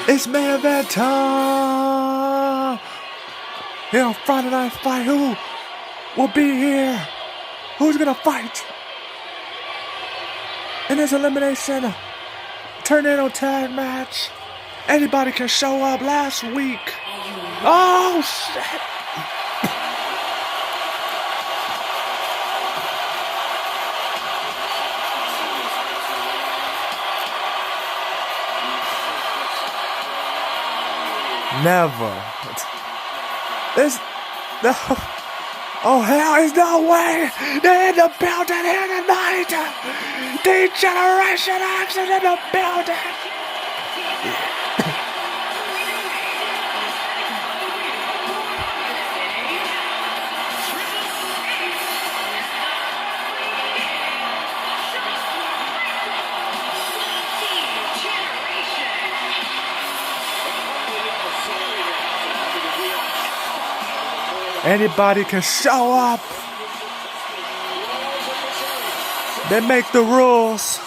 It's main event time! Here on Friday Night Fight, who will be here? Who's gonna fight? In this elimination tornado tag match, anybody can show up. Last week. Oh shit! Never. Oh hell, there's no way! They're in the building here tonight! D-Generation X is in the building! Anybody can show up. They make the rules,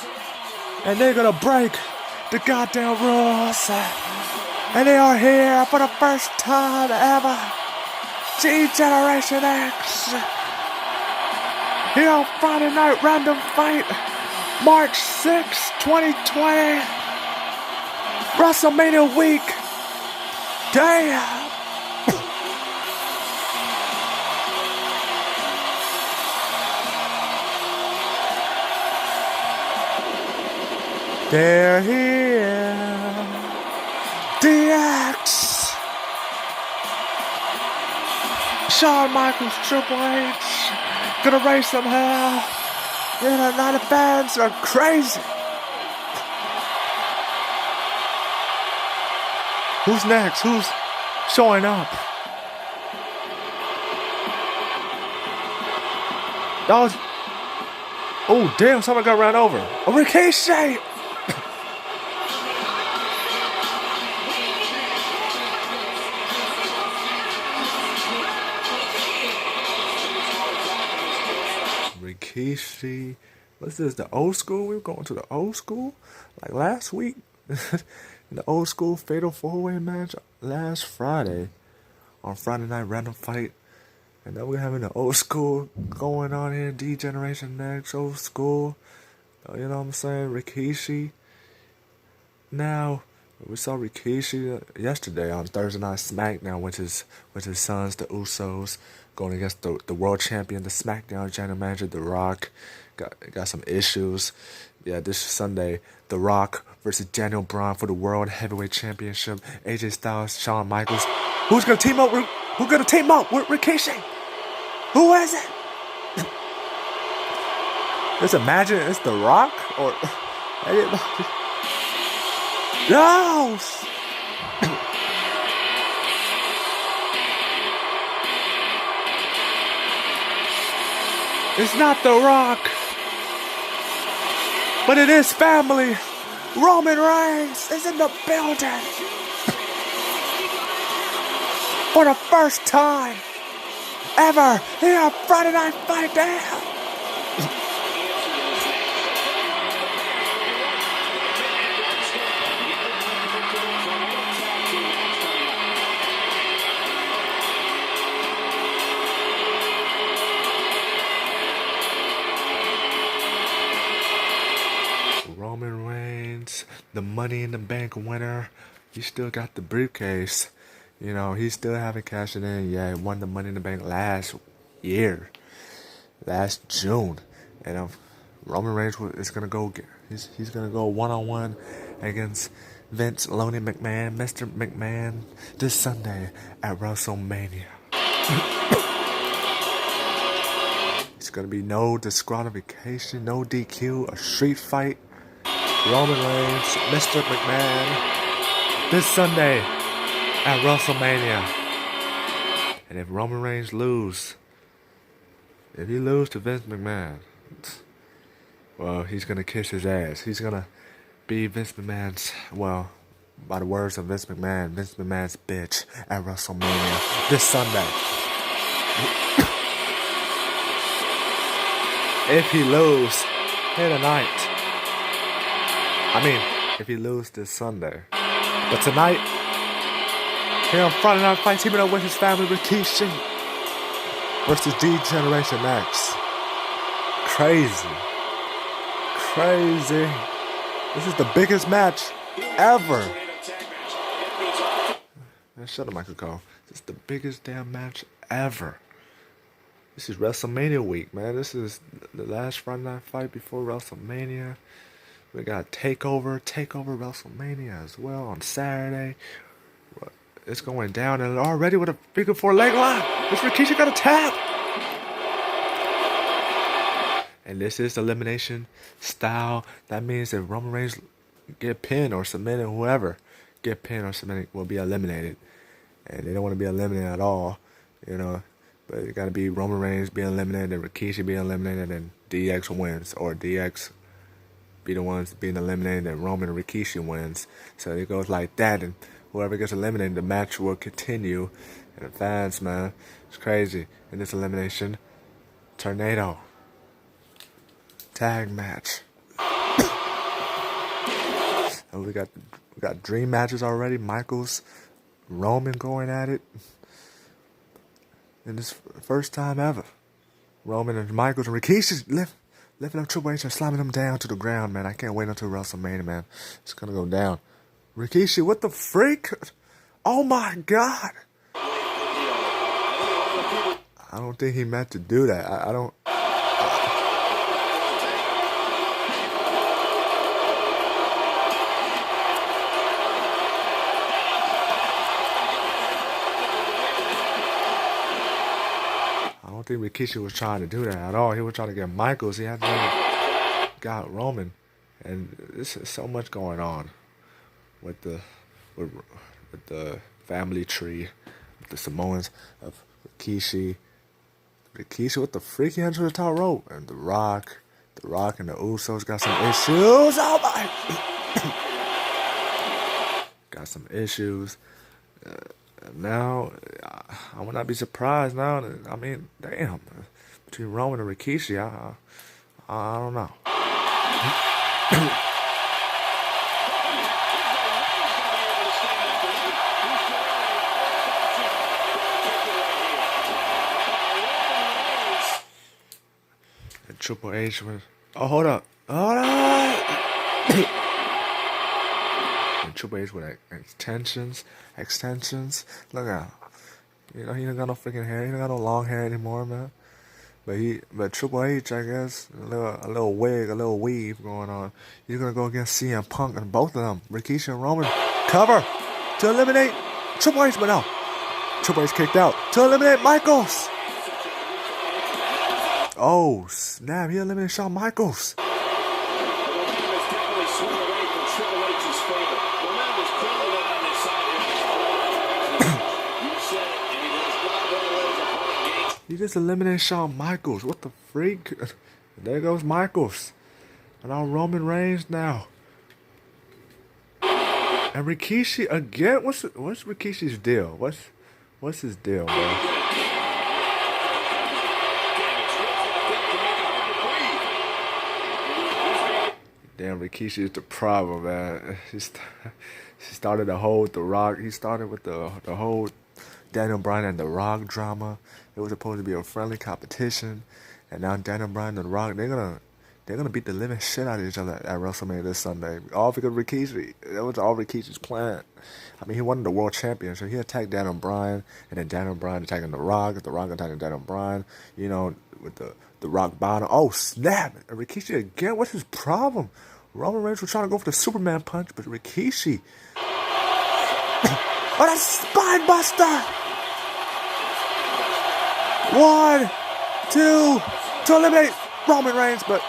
and they're gonna break the goddamn rules. And they are here for the first time ever. G-Generation X. Here on Friday Night Random Fight, March 6, 2020. WrestleMania week. Damn. They're here, DX, Shawn Michaels, Triple H, gonna raise some hell. Yeah, the United fans are crazy. Who's next? Who's showing up? Oh damn, someone got ran over. A Ricochet! Rikishi, what's this? The old school? We were going to the old school like last week. The old school fatal 4-way match last Friday on Friday Night Random Fight, and then we're having the old school going on here. D-Generation X, old school. You know what I'm saying? Rikishi. Now we saw Rikishi yesterday on Thursday Night SmackDown with his sons, the Usos, going against the world champion, the SmackDown general manager, The Rock. Got some issues. Yeah, this Sunday, The Rock versus Daniel Bryan for the World Heavyweight Championship. AJ Styles, Shawn Michaels. Who's gonna team up? Who's gonna team up with Rikishi? Who is it? Just imagine it's The Rock or anybody. No! It's not The Rock, but it is family. Roman Reigns is in the building for the first time ever here on Friday Night Fight. Damn. Roman Reigns, the Money in the Bank winner. He still got the briefcase. You know, he still haven't cashed it in. Yeah, he won the Money in the Bank last year, last June. And Roman Reigns is gonna go. He's gonna go one-on-one against Vince Loney McMahon, Mr. McMahon, this Sunday at WrestleMania. It's gonna be no disqualification, no DQ, a street fight. Roman Reigns, Mr. McMahon, this Sunday at WrestleMania. And if Roman Reigns if he loses to Vince McMahon, well, he's gonna kiss his ass. He's gonna be Vince McMahon's, well, by the words of Vince McMahon's bitch at WrestleMania this Sunday. If he loses here tonight. I mean, if he loses this Sunday. But tonight, here on Friday Night Fight, teaming up with his family, Rikishi versus D-Generation X. Crazy. This is the biggest match ever. Man, shut up, Michael Cole. This is the biggest damn match ever. This is WrestleMania week, man. This is the last Friday Night Fight before WrestleMania. We got Takeover WrestleMania as well on Saturday. It's going down, and already with a figure four leg lock. This Rikishi got a tap. And this is elimination style. That means that Roman Reigns get pinned or submitted, whoever get pinned or submitted will be eliminated. And they don't want to be eliminated at all, you know. But it got to be Roman Reigns being eliminated, and Rikishi being eliminated, and DX wins, or DX be the ones being eliminated, and Roman and Rikishi wins. So it goes like that, and whoever gets eliminated, the match will continue. And the fans, man, it's crazy. In this elimination, tornado tag match. And we got dream matches already. Michaels, Roman going at it. And this first time ever. Roman and Michaels and Rikishi lifting up Triple H and slamming him down to the ground, man. I can't wait until WrestleMania, man. It's gonna go down. Rikishi, what the freak? Oh my God. I don't think he meant to do that. I don't think Rikishi was trying to do that at all. He was trying to get Michaels. He had to got Roman, and this is so much going on with the family tree, with the Samoans of Rikishi. Rikishi with the freaky hands to the top rope, and the Rock and the Usos got some issues. Oh my! Got some issues. Now, I would not be surprised now. I mean, damn. Between Roman and Rikishi, I don't know. And Triple H was... Oh, hold up. And Triple H with extensions. Look at him. You know, he don't got no freaking hair. He don't got no long hair anymore, man. But Triple H, I guess, a little wig, a little weave going on. He's gonna go against CM Punk and both of them, Rikishi and Roman, cover to eliminate Triple H, but no. Triple H kicked out to eliminate Michaels. Oh snap! He eliminated Shawn Michaels. He just eliminated Shawn Michaels. What the freak? There goes Michaels. And now Roman Reigns now. And Rikishi again. What's Rikishi's deal? What's his deal, man? Damn, Rikishi is the problem, man. He started the whole The Rock. He started with the whole Daniel Bryan and The Rock drama. It was supposed to be a friendly competition, and now Daniel Bryan and The Rock, they're gonna beat the living shit out of each other at WrestleMania this Sunday. All because of Rikishi. That was all Rikishi's plan. I mean, he wanted the world champion, so he attacked Daniel Bryan, and then Daniel Bryan attacking The Rock attacking Daniel Bryan. You know, with the Rock bottom. Oh snap! And Rikishi again. What's his problem? Roman Reigns was trying to go for the Superman punch, but Rikishi. Oh, that's spine buster! 1, 2, to eliminate Roman Reigns, but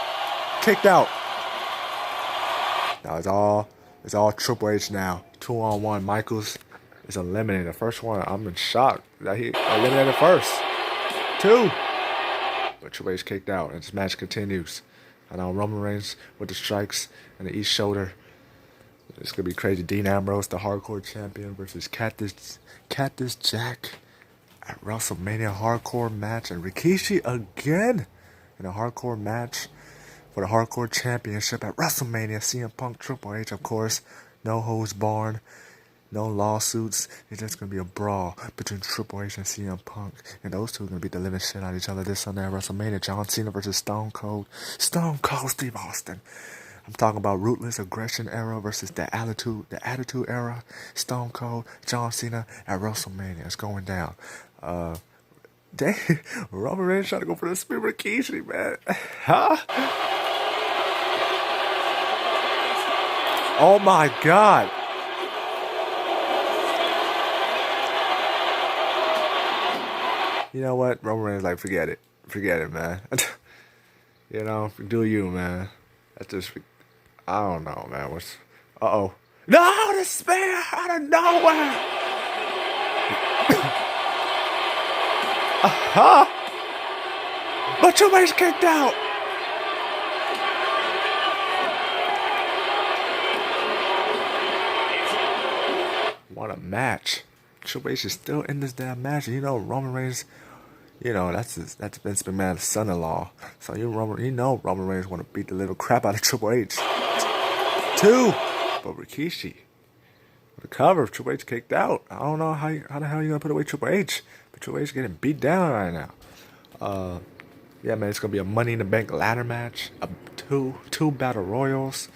kicked out. Now it's all Triple H now. 2-on-1. Michaels is eliminated. The first one, I'm in shock that he eliminated first. 2. But Triple H kicked out, and this match continues. And now Roman Reigns with the strikes and the east shoulder. It's going to be crazy. Dean Ambrose, the hardcore champion, versus Cactus Jack at WrestleMania hardcore match. And Rikishi again in a hardcore match for the hardcore championship at WrestleMania. CM Punk, Triple H, of course. No holds barred. No lawsuits. It's just gonna be a brawl between Triple H and CM Punk, and those two are gonna beat the living shit out of each other this Sunday at WrestleMania. John Cena versus Stone Cold Steve Austin. I'm talking about Ruthless Aggression era versus the Attitude era. Stone Cold, John Cena at WrestleMania. It's going down. Roman Reigns trying to go for the Spin Rikishi, man. Huh? Oh my God. You know what? Roman Reigns like, forget it. Forget it, man. You know, do you, man. That's just, I don't know, man. What's, uh-oh. No, the spear out of nowhere. Uh-huh. But your mate's kicked out. What a match. Triple H is still in this damn match. You know, Roman Reigns, you know, that's Vince McMahon's son-in-law. So Roman Reigns want to beat the little crap out of Triple H. 2. But Rikishi, the cover, Triple H kicked out. I don't know how the hell you gonna put away Triple H. But Triple H getting beat down right now. Yeah, man, it's gonna be a Money in the Bank ladder match. Two battle royals.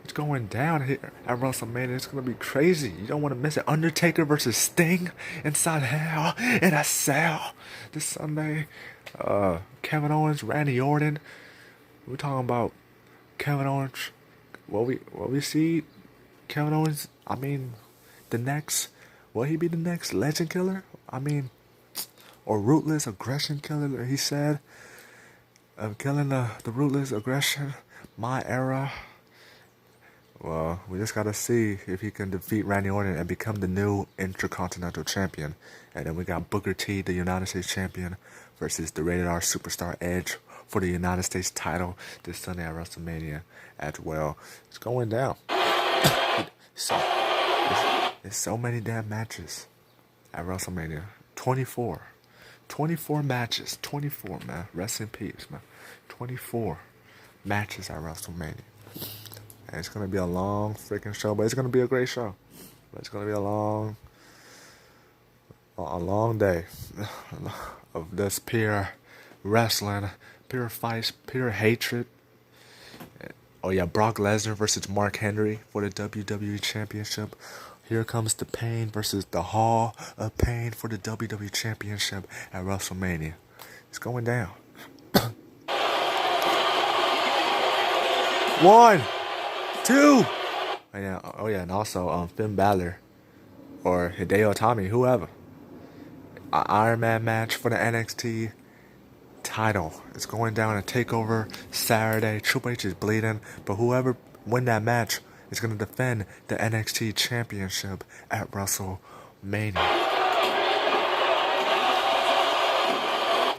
It's going down here at WrestleMania. It's going to be crazy. You don't want to miss it. Undertaker versus Sting inside Hell in a Cell this Sunday. Kevin Owens, Randy Orton. We're talking about Kevin Owens. Will we see Kevin Owens? I mean, will he be the next Legend Killer? I mean, or Ruthless Aggression Killer? He said, killing the Ruthless Aggression, my era. Well, we just gotta see if he can defeat Randy Orton and become the new Intercontinental Champion. And then we got Booker T, the United States Champion, versus the Rated R Superstar Edge for the United States title this Sunday at WrestleMania as well. It's going down. There's so many damn matches at WrestleMania. 24 matches. 24, man. Rest in peace, man. 24 matches at WrestleMania. And it's going to be a long freaking show, but it's going to be a great show. But it's going to be a long day of this pure wrestling, pure fights, pure hatred. Oh yeah, Brock Lesnar versus Mark Henry for the WWE Championship. Here comes the Pain versus the Hall of Pain for the WWE Championship at WrestleMania. It's going down. 1, 2. Oh yeah, and also Finn Balor or Hideo Itami, whoever. An Iron Man match for the NXT title. It's going down a TakeOver Saturday. Triple H is bleeding, but whoever win that match is going to defend the NXT Championship at WrestleMania.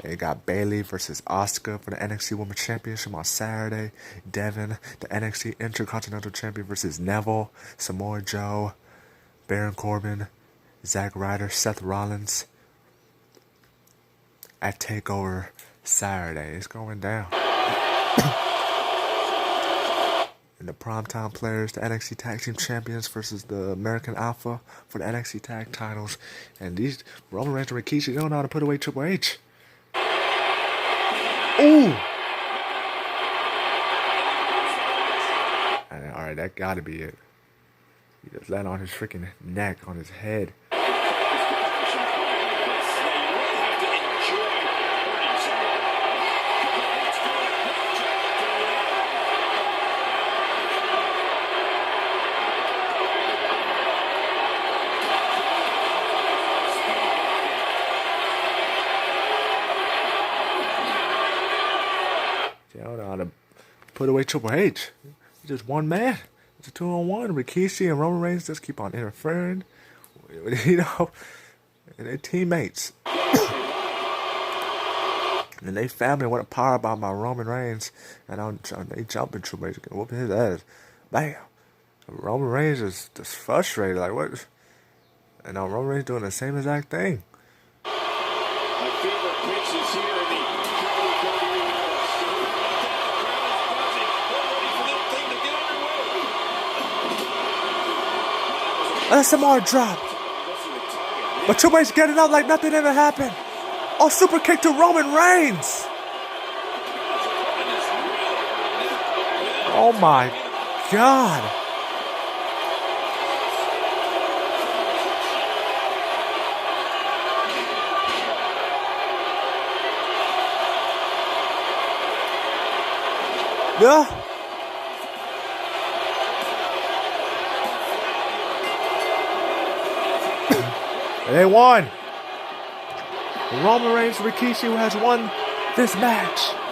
They got Bayley versus Asuka for the NXT Women's Championship on Saturday. Devin, the NXT Intercontinental Champion, versus Neville, Samoa Joe, Baron Corbin, Zack Ryder, Seth Rollins at TakeOver Saturday. It's going down. And the primetime players, the NXT Tag Team Champions versus the American Alpha for the NXT Tag Titles. And these Roman Reigns and Rikishi, they don't know how to put away Triple H. Ooh! Alright, that gotta be it. He just landed on his freaking neck, on his head. They don't know how to put away Triple H. He's just one man. It's a 2-on-1. Rikishi and Roman Reigns just keep on interfering. You know, and their teammates. And they family want to power about my Roman Reigns. And they jumping Triple H, whooping his ass. Bam. Roman Reigns is just frustrated. Like, what? And now Roman Reigns doing the same exact thing. My favorite pitch is here in the SMR drop. But Triple H getting up like nothing ever happened. Oh, super kick to Roman Reigns. Oh my God. Yeah. They won. Roman Reigns, Rikishi, who has won this match.